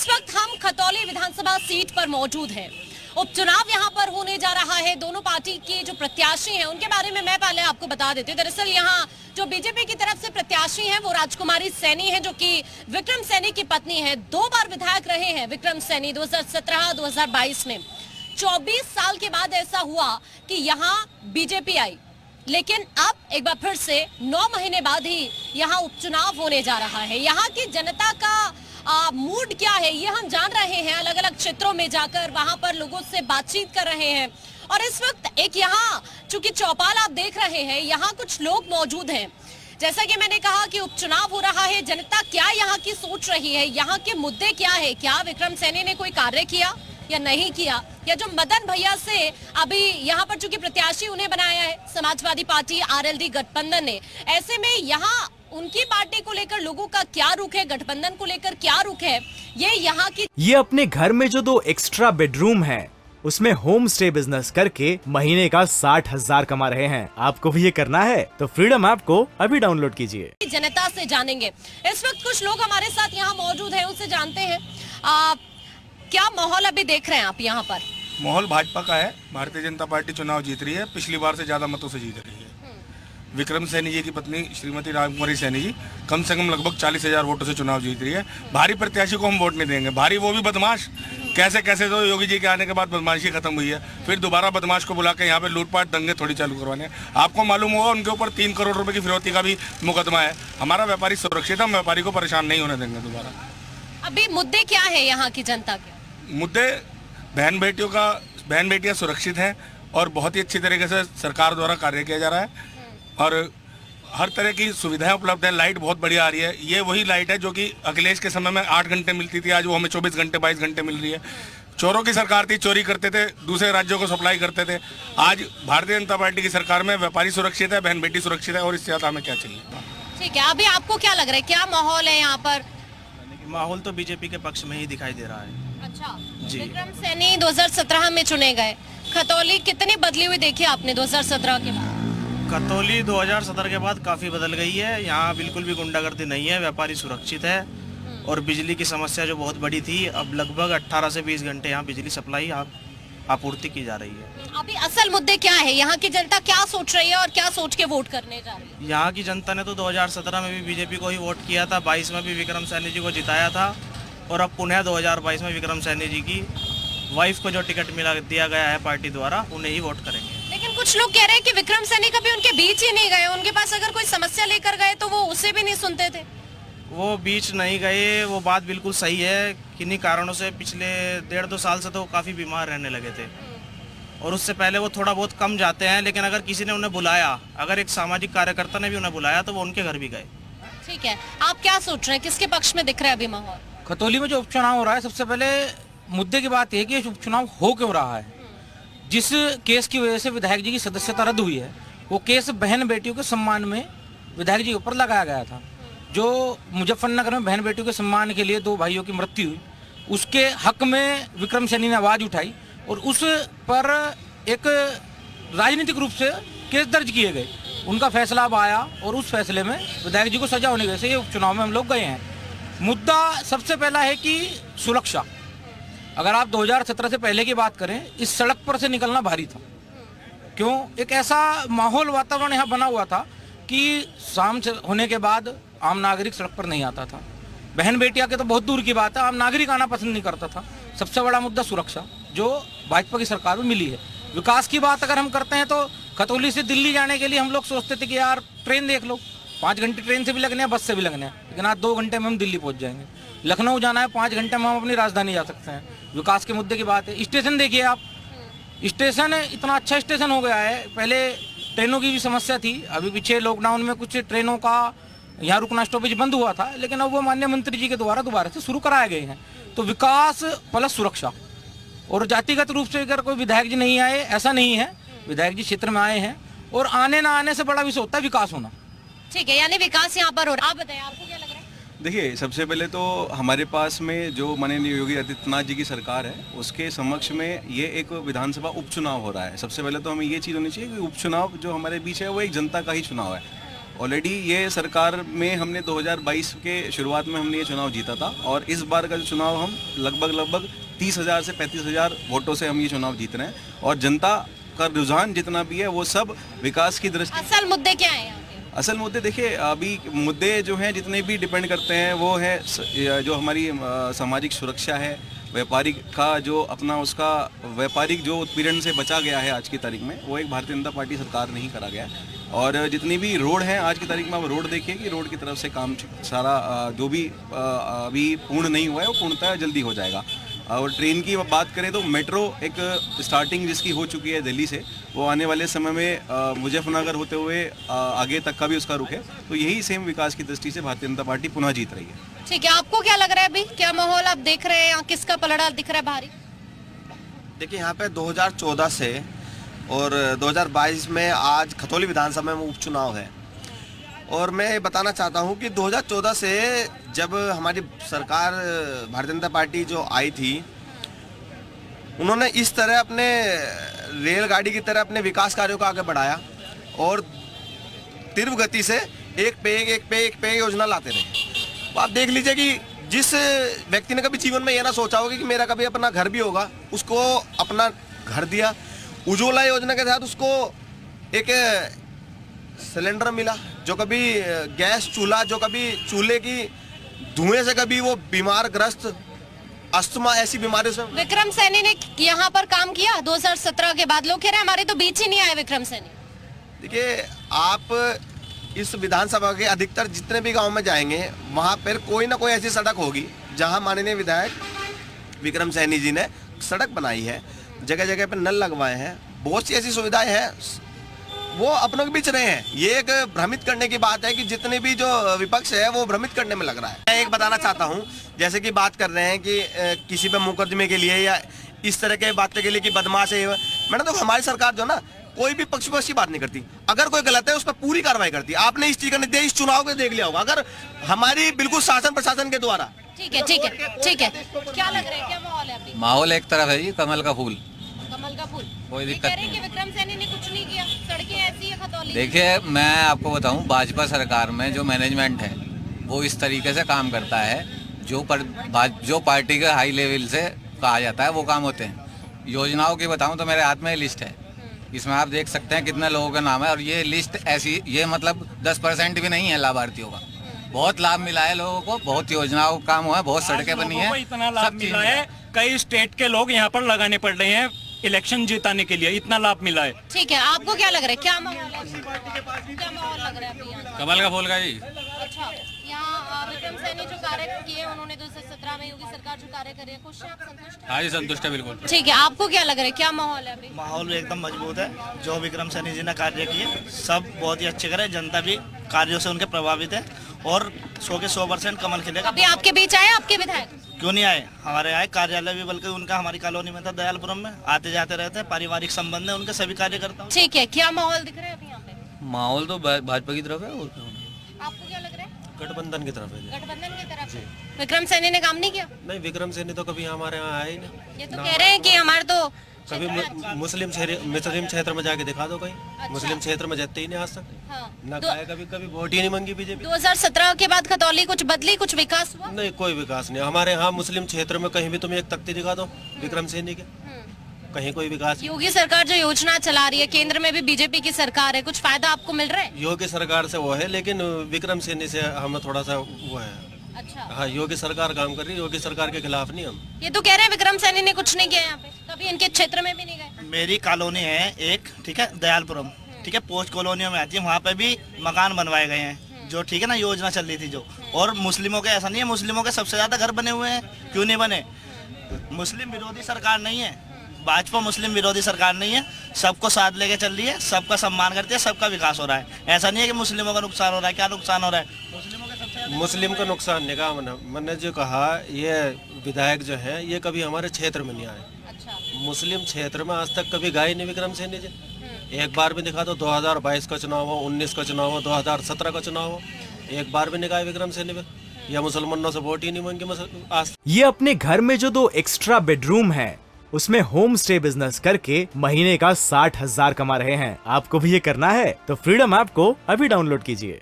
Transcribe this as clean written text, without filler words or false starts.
इस वक्त हम खतौली विधानसभा सीट पर मौजूद हैं। उपचुनाव यहां पर होने जा रहा है। दोनों पार्टी के जो प्रत्याशी हैं उनके बारे में मैं पहले आपको बता देती हूँ। दरअसल यहां जो बीजेपी की तरफ से प्रत्याशी हैं वो राजकुमारी सैनी है, जो कि विक्रम सैनी की पत्नी है। 2 बार विधायक रहे हैं विक्रम सैनी, 2017-2022 में। 24 साल के बाद ऐसा हुआ कि यहाँ बीजेपी आई, लेकिन अब एक बार फिर से 9 महीने बाद ही यहाँ उपचुनाव होने जा रहा है। यहाँ की जनता का मूड क्या है ये हम जान रहे हैं। अलग अलग क्षेत्रों में जाकर वहां पर लोगों से बातचीत कर रहे हैं। और इस वक्त एक यहाँ चूंकि चौपाल आप देख रहे हैं, यहाँ कुछ लोग मौजूद हैं। जैसा कि मैंने कहा कि उपचुनाव हो रहा है, जनता क्या यहाँ की सोच रही है, यहाँ के मुद्दे क्या है, क्या विक्रम सैनी ने कोई कार्य किया या नहीं किया, या जो मदन भैया से अभी यहाँ पर चूंकि प्रत्याशी उन्हें बनाया है समाजवादी पार्टी आरएलडी गठबंधन ने, ऐसे में यहाँ उनकी पार्टी को लेकर लोगों का क्या रुख है, गठबंधन को लेकर क्या रुख है, ये यहाँ की। ये अपने घर में जो 2 एक्स्ट्रा बेडरूम है उसमें होम स्टे बिजनेस करके महीने का 60,000 कमा रहे हैं। आपको भी ये करना है तो फ्रीडम ऐप को अभी डाउनलोड कीजिए। जनता से जानेंगे। इस वक्त कुछ लोग हमारे साथ यहाँ मौजूद हैं, उनसे जानते हैं क्या माहौल अभी देख रहे हैं आप यहाँ पर? माहौल भाजपा का है। भारतीय जनता पार्टी चुनाव जीत रही है, पिछली बार से ज्यादा मतों से जीत रही है। विक्रम सैनी जी की पत्नी श्रीमती राजकुमारी सैनी जी कम से कम लगभग 40,000 वोटों से चुनाव जीत रही है। भारी प्रत्याशी को हम वोट नहीं देंगे। भारी वो भी बदमाश, कैसे तो योगी जी के आने के बाद बदमाशी खत्म हुई है, फिर दोबारा बदमाश को बुला के यहाँ पे लूटपाट दंगे थोड़ी चालू करवाने हैं। आपको मालूम होगा उनके ऊपर 3 करोड़ रुपए की फिरौती का भी मुकदमा है। हमारा व्यापारी सुरक्षित है, हम व्यापारी को परेशान नहीं होने देंगे दोबारा। अभी मुद्दे क्या है यहाँ की जनता के? मुद्दे बहन बेटियां सुरक्षित हैं और बहुत ही अच्छी तरीके से सरकार द्वारा कार्य किया जा रहा है और हर तरह की सुविधाएं उपलब्ध है। लाइट बहुत बढ़िया आ रही है। ये वही लाइट है जो कि अखिलेश के समय में 8 घंटे मिलती थी, आज वो हमें 24 घंटे 22 घंटे मिल रही है। चोरों की सरकार थी, चोरी करते थे, दूसरे राज्यों को सप्लाई करते थे। आज भारतीय जनता पार्टी की सरकार में व्यापारी सुरक्षित है, बहन बेटी सुरक्षित है और इससे ज्यादा हमें क्या चाहिए। ठीक है, अभी आपको क्या लग रहा है, क्या माहौल है यहाँ पर? माहौल तो बीजेपी के पक्ष में ही दिखाई दे रहा है। अच्छा जी। विक्रम सैनी 2017 में चुने गए। खतौली कितनी बदली हुई देखी आपने 2017 के बाद? खतौली 2017 के बाद काफ़ी बदल गई है। यहाँ बिल्कुल भी गुंडागर्दी नहीं है, व्यापारी सुरक्षित है और बिजली की समस्या जो बहुत बड़ी थी, अब लगभग 18 से 20 घंटे यहाँ बिजली सप्लाई आपूर्ति की जा रही है। अभी असल मुद्दे क्या है, यहाँ की जनता क्या सोच रही है और क्या सोच के वोट करने जा रही है? यहाँ की जनता ने तो 2017 में भी बीजेपी को ही वोट किया था, 22 में भी विक्रम सैनी जी को जिताया था और अब पुनः 2022 में विक्रम सैनी जी की वाइफ को जो टिकट दिया गया है पार्टी द्वारा, उन्हें ही वोट करेंगे। लेकिन कुछ लोग कह रहे हैं कि विक्रम सैनी कभी उनके बीच ही नहीं गए। उनके पास अगर कोई समस्या लेकर गए तो वो उसे भी नहीं सुनते थे। वो बीच नहीं गए, वो बात बिल्कुल सही है। किन्हीं कारणों से पिछले 1.5-2 साल से तो काफ़ी बीमार रहने लगे थे और उससे पहले वो थोड़ा बहुत कम जाते हैं, लेकिन अगर किसी ने उन्हें बुलाया, अगर एक सामाजिक कार्यकर्ता ने भी उन्हें बुलाया तो वो उनके घर भी गए। ठीक है, आप क्या सोच रहे हैं, किसके पक्ष में दिख रहा है अभी माहौल? खतौली में जो उपचुनाव हो रहा है, सबसे पहले मुद्दे की बात है कि ये उपचुनाव हो क्यों रहा है। जिस केस की वजह से विधायक जी की सदस्यता रद्द हुई है, वो केस बहन बेटियों के सम्मान में विधायक जी के ऊपर लगाया गया था। जो मुजफ्फरनगर में बहन बेटियों के सम्मान के लिए 2 भाइयों की मृत्यु हुई, उसके हक में विक्रम सैनी ने आवाज़ उठाई और उस पर एक राजनीतिक रूप से केस दर्ज किए गए। उनका फैसला अब आया और उस फैसले में विधायक जी को सजा होने की वजह से ये उपचुनाव में हम लोग गए हैं। मुद्दा सबसे पहला है कि सुरक्षा। अगर आप 2017 से पहले की बात करें, इस सड़क पर से निकलना भारी था। क्यों? एक ऐसा माहौल वातावरण यहाँ बना हुआ था कि शाम होने के बाद आम नागरिक सड़क पर नहीं आता था। बहन बेटियां के तो बहुत दूर की बात है, आम नागरिक आना पसंद नहीं करता था। सबसे बड़ा मुद्दा सुरक्षा, जो भाजपा की सरकार में मिली है। विकास की बात अगर हम करते हैं तो खतौली से दिल्ली जाने के लिए हम लोग सोचते थे कि यार ट्रेन देख लो, 5 घंटे ट्रेन से भी लगने हैं, बस से भी लगने हैं, लेकिन आज 2 घंटे में हम दिल्ली पहुंच जाएंगे। लखनऊ जाना है, 5 घंटे में हम अपनी राजधानी जा सकते हैं। विकास के मुद्दे की बात है। स्टेशन देखिए आप, स्टेशन इतना अच्छा स्टेशन हो गया है। पहले ट्रेनों की भी समस्या थी, अभी पीछे लॉकडाउन में कुछ ट्रेनों का यहाँ रुकना स्टॉपेज बंद हुआ था, लेकिन अब वो माननीय मंत्री जी के द्वारा दोबारा से शुरू कराए गए हैं। तो विकास प्लस सुरक्षा, और जातिगत रूप से अगर कोई विधायक जी नहीं आए, ऐसा नहीं है। विधायक जी क्षेत्र में आए हैं और आने ना आने से बड़ा विषय होता है विकास होना। ठीक है, यानी विकास यहाँ पर हो रहा है। आप बताएं, आपको क्या लग रहा है? देखिए, सबसे पहले तो हमारे पास में जो माननीय योगी आदित्यनाथ जी की सरकार है, उसके समक्ष में ये एक विधानसभा उपचुनाव हो रहा है। सबसे पहले तो हमें ये चीज़ होनी चाहिए कि उपचुनाव जो हमारे बीच है वो एक जनता का ही चुनाव है ऑलरेडी ये सरकार में हमने 2022 के शुरुआत में हमने ये चुनाव जीता था और इस बार का जो चुनाव हम लगभग 30,000 से 35,000 वोटों से हम ये चुनाव जीत रहे हैं और जनता का रुझान जितना भी है वो सब विकास की दृष्टि। असल मुद्दे क्या हैं यहाँ के? असल मुद्दे देखिए, अभी मुद्दे जो हैं जितने भी डिपेंड करते हैं वो है जो हमारी सामाजिक सुरक्षा है, व्यापारिक का जो अपना उसका व्यापारिक जो उत्पीड़न से बचा गया है आज की तारीख में, वो एक भारतीय जनता पार्टी सरकार ने ही करा गया है। और जितनी भी रोड हैं आज की तारीख में, आप रोड देखिए कि रोड की तरफ से काम सारा जो भी अभी पूर्ण नहीं हुआ है वो पूर्णतः जल्दी हो जाएगा। और ट्रेन की बात करें तो मेट्रो एक स्टार्टिंग जिसकी हो चुकी है दिल्ली से, वो आने वाले समय में मुजफ्फरनगर होते हुए आगे तक का भी उसका रुख है। तो यही सेम विकास की दृष्टि से भारतीय जनता पार्टी पुनः जीत रही है। ठीक है, आपको क्या लग रहा है अभी, क्या माहौल आप देख रहे हैं, यहाँ किसका पलड़ा दिख रहा है भारी? देखिए, यहाँ पे 2014 से और 2022 में आज खतौली विधानसभा में उपचुनाव है और मैं ये बताना चाहता हूँ कि 2014 से जब हमारी सरकार भारतीय जनता पार्टी जो आई थी, उन्होंने इस तरह अपने रेलगाड़ी की तरह अपने विकास कार्यों को आगे बढ़ाया और तीव्र गति से एक पे एक योजना लाते रहे। तो आप देख लीजिए कि जिस व्यक्ति ने कभी जीवन में ये ना सोचा होगा कि मेरा कभी अपना घर भी होगा, उसको अपना घर दिया। उज्ज्वला योजना के तहत उसको एक सिलेंडर मिला, जो कभी गैस चूल्हा, जो कभी चूल्हे की धुएं से कभी वो बीमार ग्रस्त अस्थमा ऐसी बीमारियों से। विक्रम सैनी ने यहाँ पर काम किया 2017 के बाद, लोग कह रहे हैं हमारे तो बीच ही नहीं आए विक्रम सैनी। देखिए, आप इस विधानसभा के अधिकतर जितने भी गांव में जाएंगे, वहां पर कोई ना कोई ऐसी सड़क होगी जहां माननीय विधायक विक्रम सैनी जी ने सड़क बनाई है, जगह जगह पर नल लगवाए हैं, बहुत सी ऐसी सुविधाएं हैं, वो अपनों के बीच रहे हैं। ये एक भ्रमित करने की बात है कि जितने भी जो विपक्ष है वो भ्रमित करने में लग रहा है। मैं एक बताना चाहता हूँ, जैसे कि बात कर रहे हैं कि किसी पे मुकदमे के लिए या इस तरह के बातें के लिए कि बदमाश है, मैंने तो हमारी सरकार जो ना कोई भी पक्षपात की बात नहीं करती। अगर कोई गलत है उस पर पूरी कार्रवाई करती है। आपने इस चीज का निर्देश इस चुनाव के देख लिया होगा, अगर हमारी बिल्कुल शासन प्रशासन के द्वारा। ठीक है, ठीक है, ठीक है, क्या लग रहा है, क्या माहौल है अभी? माहौल एक तरफ है जी, कमल का फूल, कमल का फूल। कोई ये दिक्कत कह रहे हैं कि विक्रम सैनी ने कुछ नहीं किया, सड़कें ऐसी है खतौली। देखिए, मैं आपको बताऊं, भाजपा सरकार में जो मैनेजमेंट है वो इस तरीके से काम करता है, जो पार्टी के हाई लेवल से कहा जाता है वो काम होते हैं। योजनाओं की बताऊं तो मेरे हाथ में लिस्ट है, इसमें आप देख सकते हैं कितने लोगों का नाम है और ये लिस्ट ऐसी, ये मतलब 10% भी नहीं है लाभार्थियों का। बहुत लाभ मिला है लोगों को, बहुत योजनाओं का काम हुआ है, बहुत सड़कें बनी है, इतना लाभ मिला है। कई स्टेट के लोग यहाँ पर लगाने पड़ रहे हैं इलेक्शन जिताने के लिए, इतना लाभ मिला है। ठीक है, आपको क्या लग रहा है, क्या माहौल है, क्या माहौल लग रहा है अभी यहाँ? कमल का फूल का जी। अच्छा, यहाँ विक्रम सैनी जो कार्य किए उन्होंने 2017 में योगी सरकार जो कार्य करे, खुश हैं आप, संतुष्ट हैं? हाँ जी, संतुष्ट है बिल्कुल। ठीक है, आपको क्या लग रहा है, क्या माहौल है अभी? माहौल एकदम मजबूत है। जो विक्रम सैनी जी ने कार्य किए सब बहुत ही अच्छे करे, जनता भी कार्यों से उनके प्रभावित है और 100 के 100% कमल खिलेगा। अभी आपके बीच आए आपके विधायक? क्यों नहीं आए, हमारे आए, कार्यालय भी बल्कि उनका हमारी कॉलोनी में था दयालपुरम में, आते जाते रहते हैं, पारिवारिक संबंध है उनके, सभी कार्य करता हूँ। ठीक है, क्या माहौल दिख रहा है अभी यहाँ पे? माहौल तो भाजपा की तरफ है और आपको क्या लग रहा है? गठबंधन की तरफ है। गठबंधन की तरफ से। विक्रम सैनी ने काम नहीं किया? नहीं, विक्रम सैनी तो कभी हमारे यहाँ आए ही नहीं। ये तो कह रहे हैं कि हमारे तो कभी मुस्लिम क्षेत्र में जाके दिखा दो कहीं। अच्छा। मुस्लिम क्षेत्र में जाते ही नहीं आज तक। हाँ। ना खाए, कभी वोट ही नहीं मांगी बीजेपी। 2017 के बाद खतौली कुछ बदली, कुछ विकास हुआ? नहीं, कोई विकास नहीं हमारे यहाँ मुस्लिम क्षेत्र में। कहीं भी तुम एक तख्ती दिखा दो विक्रम सैनी के, कहीं कोई विकास। योगी सरकार जो योजना चला रही है, केंद्र में भी बीजेपी की सरकार है, कुछ फायदा आपको मिल रहा है? योगी सरकार से वो है, लेकिन विक्रम सैनी से हमें थोड़ा सा वो है। अच्छा। हाँ, योगी सरकार काम कर रही है, योगी सरकार के खिलाफ नहीं हम। ये तो कह रहे हैं विक्रम सैनी ने कुछ नहीं किया यहाँ पे, कभी इनके क्षेत्र में भी नहीं गए। मेरी कॉलोनी है एक, ठीक है, दयालपुरम, ठीक है, पोस्ट कॉलोनियों में आती है, वहाँ पे भी मकान बनवाए गए हैं जो, ठीक है ना, योजना चल रही थी जो। और मुस्लिमों के ऐसा नहीं है, मुस्लिमों के सबसे ज्यादा घर बने हुए हैं। क्यों नहीं बने? मुस्लिम विरोधी सरकार नहीं है, भाजपा मुस्लिम विरोधी सरकार नहीं है, सबको साथ लेके चल रही है, सबका सम्मान करती है, सबका विकास हो रहा है। ऐसा नहीं है कि मुस्लिमों का नुकसान हो रहा है। क्या नुकसान हो रहा है? मुस्लिम का नुकसान नहीं कहा मैंने जो कहा, ये विधायक जो है ये कभी हमारे क्षेत्र में नहीं आए। अच्छा। मुस्लिम क्षेत्र में आज तक कभी गए नहीं विक्रम सैनी जी। एक बार भी दिखा दो, 2022 का चुनाव हो, 19 का चुनाव हो, 2017 का चुनाव हो, एक बार भी नहीं गए विक्रम सैनी पे। या मुसलमानों से वोट ही नहीं मांगी आज। ये अपने घर में जो 2 एक्स्ट्रा बेडरूम है उसमें होम स्टे बिजनेस करके महीने का 60,000 कमा रहे हैं। आपको भी ये करना है तो फ्रीडम ऐप को अभी डाउनलोड कीजिए।